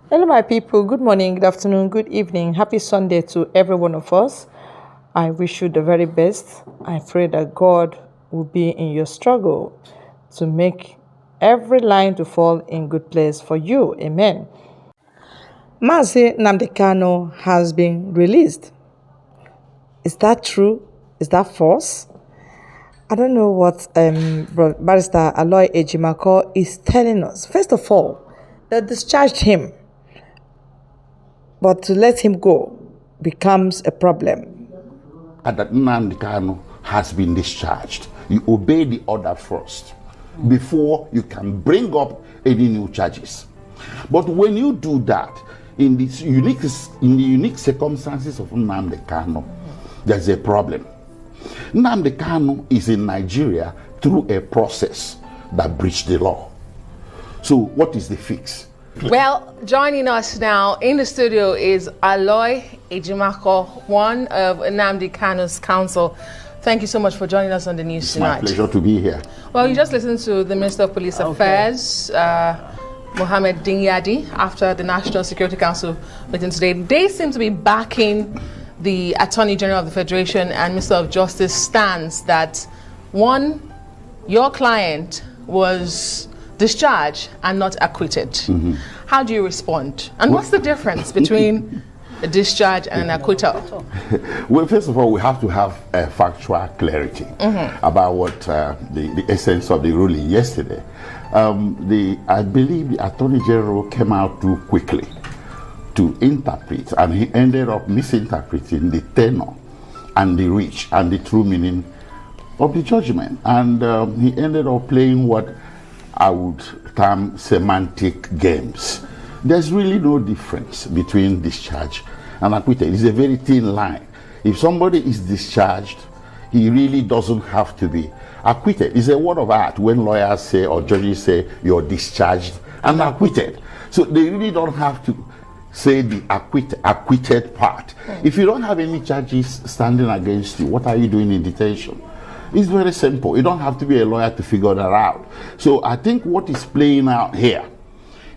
Hello, my people. Good morning, good afternoon, good evening. Happy Sunday to every one of us. I wish you the very best. I pray that God will be in your struggle to make every line to fall in good place for you. Amen. Mazi Nnamdi Kanu has been released. Is that true? Is that false? I don't know what Barrister Aloy Ejimakor is telling us. First of all, they discharged him, but to let him go becomes a problem. That Nnamdi Kanu has been discharged. You obey the order first before you can bring up any new charges. But when you do that, in the unique circumstances of Nnamdi Kanu, there's a problem. Nnamdi Kanu is in Nigeria through a process that breached the law. So what is the fix? Well, joining us now in the studio is Aloy Ejimakor, one of Nnamdi Kanu's counsel. Thank you so much for joining us on the news tonight. It's my pleasure to be here. Well, you just listened to the Minister of Police Affairs, Mohammed Dingyadi, after the National Security Council meeting today. They seem to be backing the Attorney General of the Federation and Minister of Justice stance that, one, your client was discharged and not acquitted. Mm-hmm. How do you respond? And what's the difference between a discharge and an acquittal? Well, first of all, we have to have factual clarity about what the essence of the ruling yesterday. I believe the Attorney General came out too quickly to interpret, and he ended up misinterpreting the tenor and the reach and the true meaning of the judgment. And he ended up playing what I would term semantic games. There's really no difference between discharge and acquittal. It's a very thin line. If somebody is discharged, he really doesn't have to be acquitted. It's a word of art when lawyers say or judges say you're discharged and acquitted. So they really don't have to say the acquitted part. If you don't have any charges standing against you, what are you doing in detention? It's very simple. You don't have to be a lawyer to figure that out. So I think what is playing out here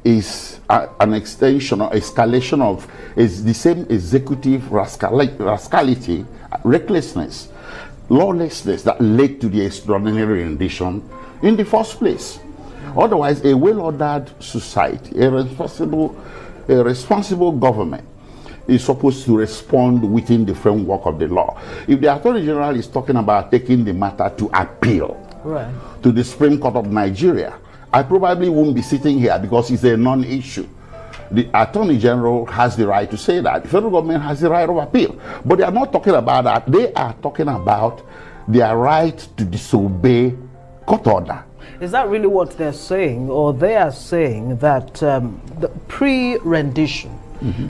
is an extension or escalation of the same executive rascality, recklessness, lawlessness that led to the extraordinary rendition in the first place. Otherwise, a well-ordered society, a responsible government is supposed to respond within the framework of the law. If the Attorney General is talking about taking the matter to appeal to the Supreme Court of Nigeria, I probably won't be sitting here because it's a non-issue. The Attorney General has the right to say that. The federal government has the right of appeal. But they are not talking about that. They are talking about their right to disobey court order. Is that really what they're saying? Or they are saying that the pre-rendition,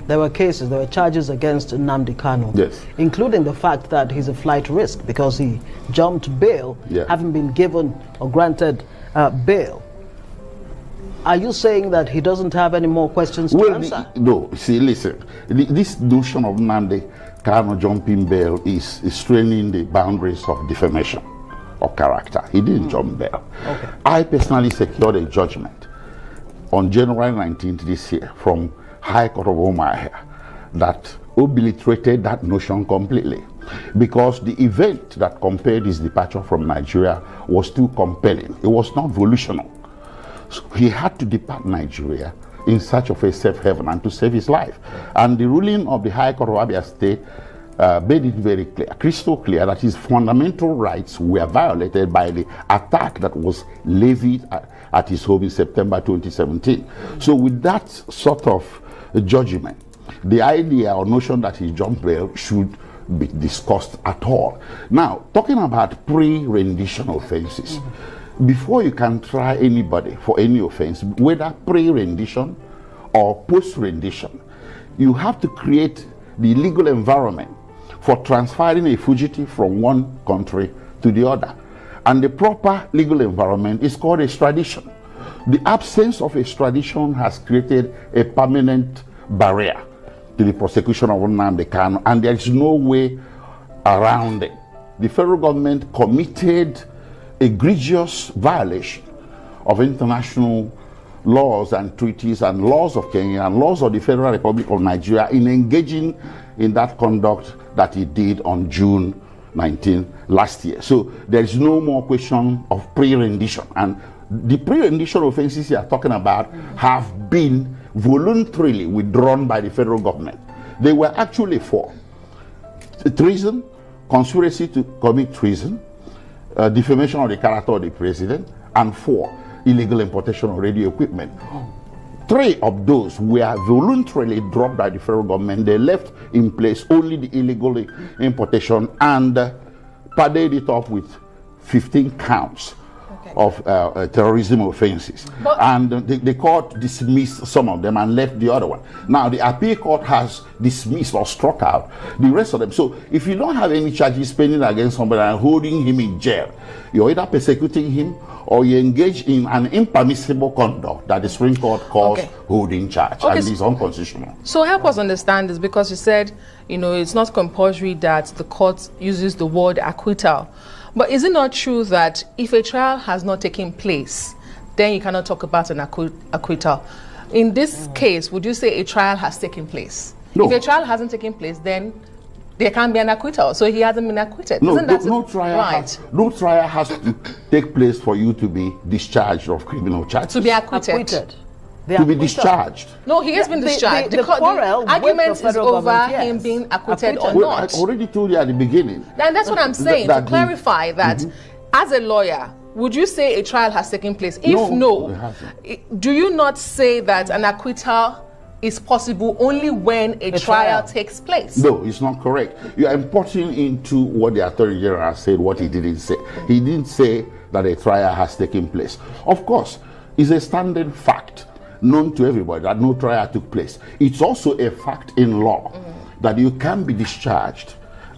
there were charges against Nnamdi Kanu, yes, including the fact that he's a flight risk because he jumped bail, having been given or granted bail. Are you saying that he doesn't have any more questions to answer? No, see, listen, this notion of Nnamdi Kanu jumping bail is straining the boundaries of defamation of character. He didn't jump bail. Okay. I personally secured a judgment on January 19th this year from High Court of Umuahia that obliterated that notion completely, because the event that compelled his departure from Nigeria was too compelling. It was not volitional. So he had to depart Nigeria in search of a safe haven and to save his life. And the ruling of the High Court of Abia State made it very clear, crystal clear, that his fundamental rights were violated by the attack that was levied at his home in September 2017. So with that sort of judgment, the idea or notion that he jumped bail should be discussed at all. Now, talking about pre-rendition offenses, before you can try anybody for any offense, whether pre-rendition or post-rendition, you have to create the legal environment for transferring a fugitive from one country to the other. And the proper legal environment is called extradition. The absence of extradition has created a permanent barrier to the prosecution of Nnamdi Kanu, and there is no way around it. The federal government committed egregious violation of international laws and treaties and laws of Kenya and laws of the Federal Republic of Nigeria in engaging in that conduct that he did on June 19 last year. So there is no more question of pre-rendition. And the pre-rendition offenses you are talking about have been voluntarily withdrawn by the federal government. They were actually 4: treason, conspiracy to commit treason, defamation of the character of the president, and 4, illegal importation of radio equipment. 3 of those were voluntarily dropped by the federal government. They left in place only the illegal importation and padded it up with 15 counts of terrorism offenses. And the court dismissed some of them and left the other one. Now the appeal court has dismissed or struck out the rest of them. So if you don't have any charges pending against somebody and holding him in jail, you're either persecuting him or you engage in an impermissible conduct that the Supreme Court calls holding charge, and it is unconstitutional. So help us understand this, because you said, you know, it's not compulsory that the court uses the word acquittal. But is it not true that if a trial has not taken place, then you cannot talk about an acquittal? In this case, would you say a trial has taken place? No. If a trial hasn't taken place, then there can't be an acquittal. So he hasn't been acquitted. No, Isn't that no trial has to take place for you to be discharged of criminal charges. To be acquitted. To be discharged. No, he has been discharged. The argument is over him being acquitted or not. I already told you at the beginning. And that's what I'm saying, to clarify that as a lawyer, would you say a trial has taken place? If no, do you not say that an acquittal is possible only when a trial takes place? No, it's not correct. You are importing into what the Attorney General said, what he didn't say. He didn't say that a trial has taken place. Of course, it's a standard fact known to everybody that no trial took place. It's also a fact in law that you can be discharged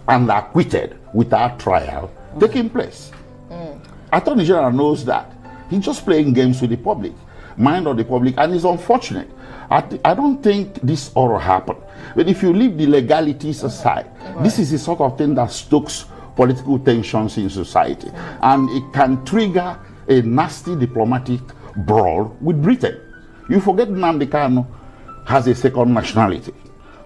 and acquitted without trial taking place. Attorney General knows that. He's just playing games with the public, mind of the public, and it's unfortunate. I don't think this ought to happen. But if you leave the legalities aside, this is the sort of thing that stokes political tensions in society. And it can trigger a nasty diplomatic brawl with Britain. You forget Nnamdi Kanu has a second nationality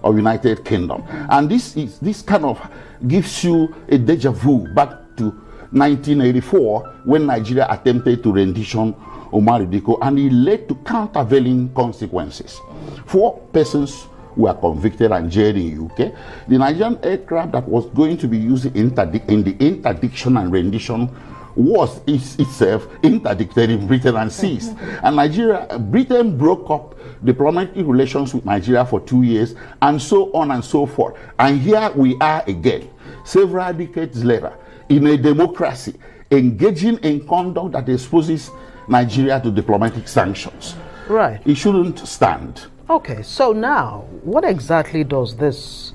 of United Kingdom. And this kind of gives you a deja vu back to 1984 when Nigeria attempted to rendition Omar Diko, and it led to countervailing consequences. 4 persons were convicted and jailed in UK. The Nigerian aircraft that was going to be used in the interdiction and rendition was itself interdicted in Britain and seized. And Britain broke up diplomatic relations with Nigeria for 2 years, and so on and so forth. And here we are again, several decades later, in a democracy, engaging in conduct that exposes Nigeria to diplomatic sanctions. Right. It shouldn't stand. Okay, so now, what exactly does this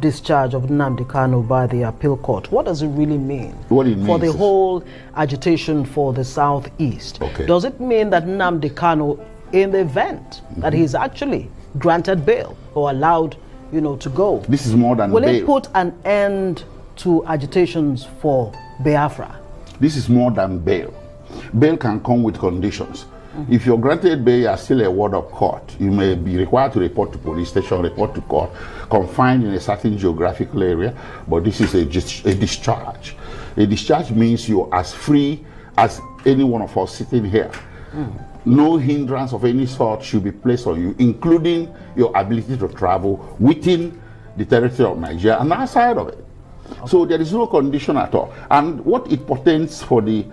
discharge of Nnamdi Kanu by the appeal court, what does it really mean? What it means for the whole agitation for the Southeast? Okay. Does it mean that Nnamdi Kanu, in the event that he's actually granted bail or allowed, to go, this is more than will bail. It put an end to agitations for Biafra? This is more than bail. Bail can come with conditions. If you're granted bail, you are still a ward of court. You may be required to report to police station, report to court, confined in a certain geographical area, but this is a discharge. A discharge means you're as free as any one of us sitting here. No hindrance of any sort should be placed on you, including your ability to travel within the territory of Nigeria and outside of it. So there is no condition at all. And what it portends for the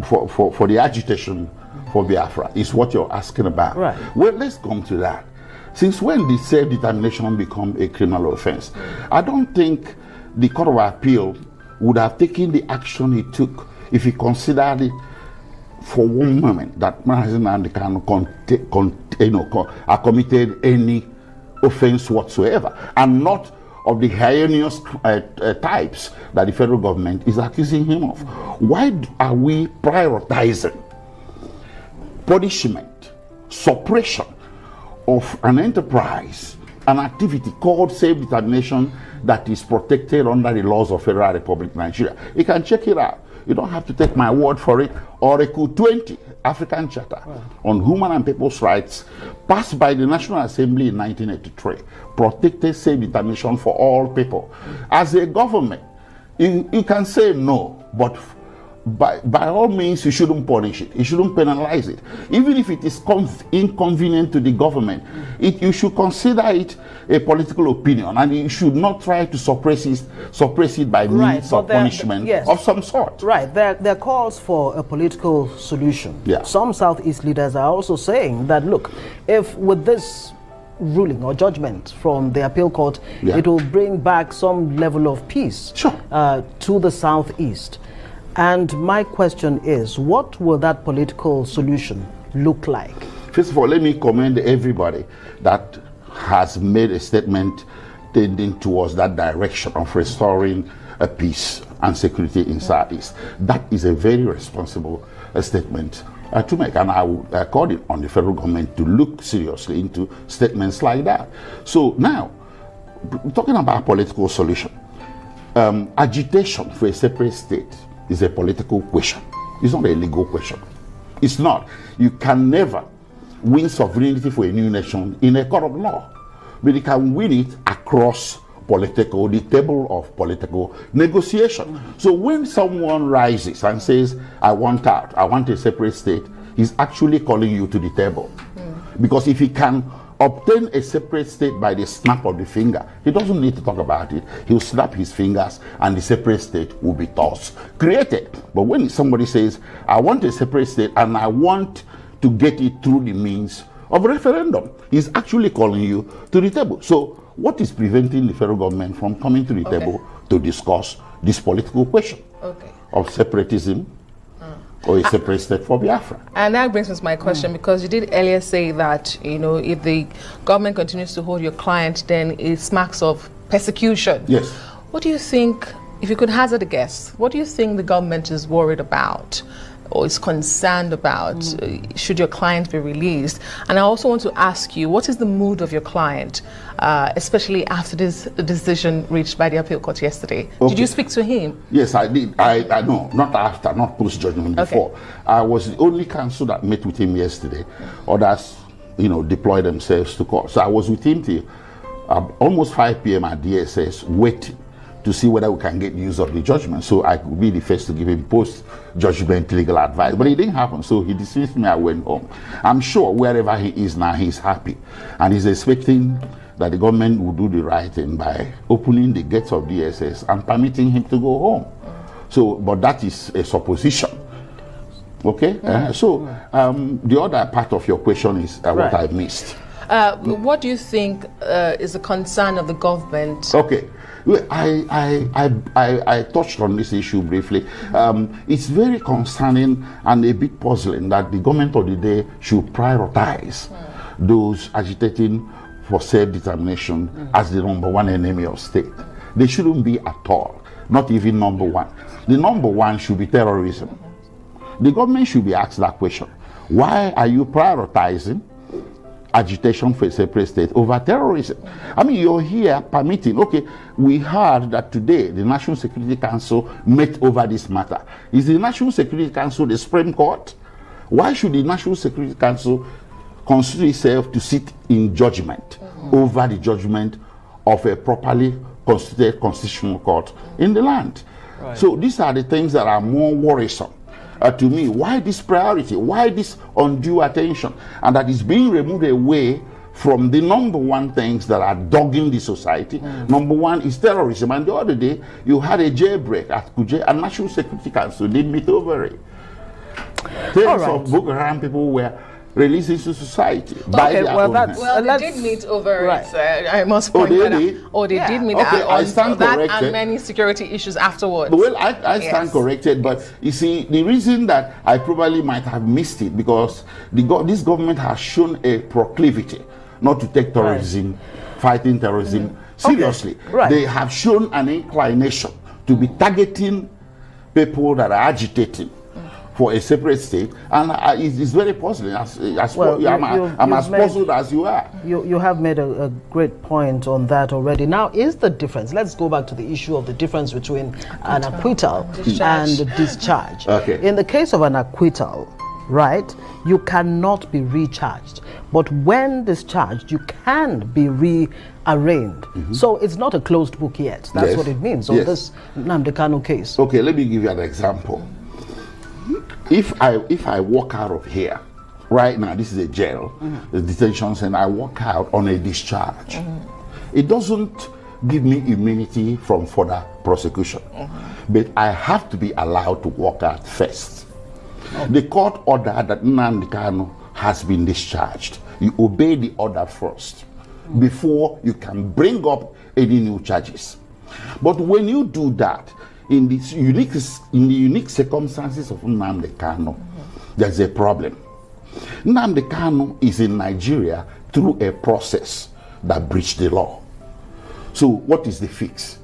for the agitation for Biafra is what you're asking about. Right. Well, let's come to that. Since when did self-determination become a criminal offense? I don't think the Court of Appeal would have taken the action it took if he considered it for one moment that Nnamdi Kanu committed any offense whatsoever, and not of the heinous types that the federal government is accusing him of. Why are we prioritizing punishment, suppression of an enterprise, an activity called self-determination that is protected under the laws of Federal Republic Nigeria? You can check it out. You don't have to take my word for it. Article 20, African Charter on Human and People's Rights, passed by the National Assembly in 1983, protected self-determination for all people. As a government, you can say no, but by all means, you shouldn't punish it. You shouldn't penalize it. Even if it is inconvenient to the government, you should consider it a political opinion, and you should not try to suppress it by means of punishment of some sort. Right. There are calls for a political solution. Yeah. Some Southeast leaders are also saying that, look, if with this ruling or judgment from the appeal court, it will bring back some level of peace to the Southeast. And my question is, what will that political solution look like? First of all, let me commend everybody that has made a statement tending towards that direction of restoring a peace and security in Southeast. That is a very responsible statement to make, and I would call it on the federal government to look seriously into statements like that. So now, talking about political solution, agitation for a separate state is a political question. It's not a legal question. It's not. You can never win sovereignty for a new nation in a court of law, but you can win it across the table of political negotiation. So when someone rises and says, I want out, I want a separate state, he's actually calling you to the table. Because if he can obtain a separate state by the snap of the finger, he doesn't need to talk about it. He'll snap his fingers and the separate state will be thus created. But when somebody says, I want a separate state and I want to get it through the means of referendum, he's actually calling you to the table. So what is preventing the federal government from coming to the table to discuss this political question of separatism or a separate state for Biafra? And that brings us to my question, because you did earlier say that, you know, if the government continues to hold your client, then it smacks of persecution. Yes. What do you think, if you could hazard a guess, what do you think the government is worried about or is concerned about? Should your client be released? And I also want to ask you, what is the mood of your client, especially after this decision reached by the appeal court yesterday? Did you speak to him? Yes, I did. I know, not after, not post-judgment, before. I was the only counsel that met with him yesterday. Others, you know, deployed themselves to court. So I was with him till almost 5 p.m. at DSS, waiting to see whether we can get use of the judgment, so I could be the first to give him post-judgment legal advice. But it didn't happen, so he dismissed me. I went home. I'm sure wherever he is now, he's happy, and he's expecting that the government will do the right thing by opening the gates of DSS and permitting him to go home. So, but that is a supposition. Okay. The other part of your question is what I missed. What do you think is the concern of the government? Okay. I touched on this issue briefly. It's very concerning and a bit puzzling that the government of the day should prioritize those agitating for self-determination as the #1 enemy of state. They shouldn't be at all, not even #1. The #1 should be terrorism. The government should be asked that question. Why are you prioritizing agitation for a separate state over terrorism? I mean, you're here permitting, we heard that today the National Security Council met over this matter. Is the National Security Council the Supreme Court? Why should the National Security Council consider itself to sit in judgment over the judgment of a properly constituted constitutional court in the land? So these are the things that are more worrisome to me. Why this priority? Why this undue attention? And that is being removed away from the #1 things that are dogging the society. #1 is terrorism. And the other day, you had a jailbreak at Kuje, and National Security Council did meet over it. Tales of Boko Haram people were released into society. They did meet over it. I must point that out. They did meet I stand corrected. And many security issues afterwards. Well, I stand corrected, but you see, the reason that I probably might have missed it, because this government has shown a proclivity not to take terrorism, fighting terrorism seriously. They have shown an inclination to be targeting people that are agitating for a separate state, and it's very puzzling. I'm as puzzled as you are. You have made a great point on that already. Now, is the difference? Let's go back to the issue of the difference between an acquittal and a discharge. Okay. In the case of an acquittal, right, you cannot be recharged, but when discharged, you can be rearraigned. So it's not a closed book yet. That's what it means. So this Nnamdi Kanu case. Okay, let me give you an example. If I walk out of here right now, this is a jail, the detention center, I walk out on a discharge. It doesn't give me immunity from further prosecution, but I have to be allowed to walk out first. The court ordered that Nnamdi Kanu has been discharged. You obey the order first before you can bring up any new charges. But when you do that, in the unique circumstances of Nnamdi Kanu, there's a problem. Nnamdi Kanu is in Nigeria through a process that breached the law. So what is the fix?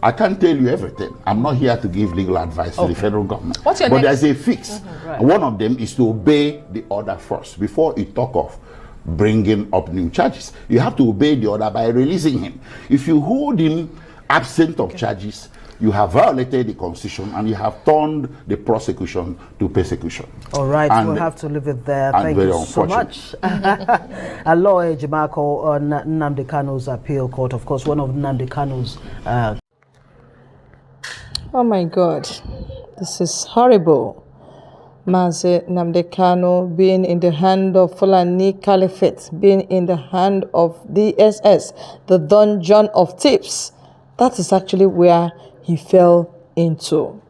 I can't tell you everything. I'm not here to give legal advice to the federal government. What's your but next? There's a fix. One of them is to obey the order first before you talk of bringing up new charges. You have to obey the order by releasing him. If you hold him absent of charges, you have violated the constitution and you have turned the prosecution to persecution. All right, we'll have to leave it there. Thank you so much. Aloy, Ejimakor on Nnamdi Kanu's appeal court. Of course, one of Nnamdi Kanu's... Oh my God, this is horrible. Nnamdi Kanu being in the hand of Fulani Caliphate, being in the hand of DSS, the dungeon of thieves. That is actually where he fell into.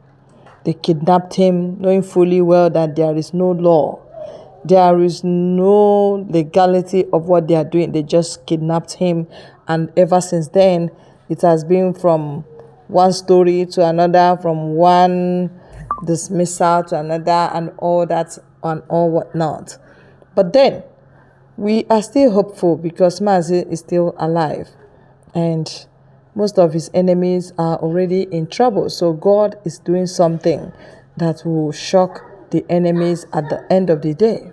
They kidnapped him, knowing fully well that there is no law. There is no legality of what they are doing. They just kidnapped him. And ever since then, it has been from one story to another, from one dismissal to another, and all that and all whatnot. But then, we are still hopeful because Mazi is still alive. And most of his enemies are already in trouble. So God is doing something that will shock the enemies at the end of the day.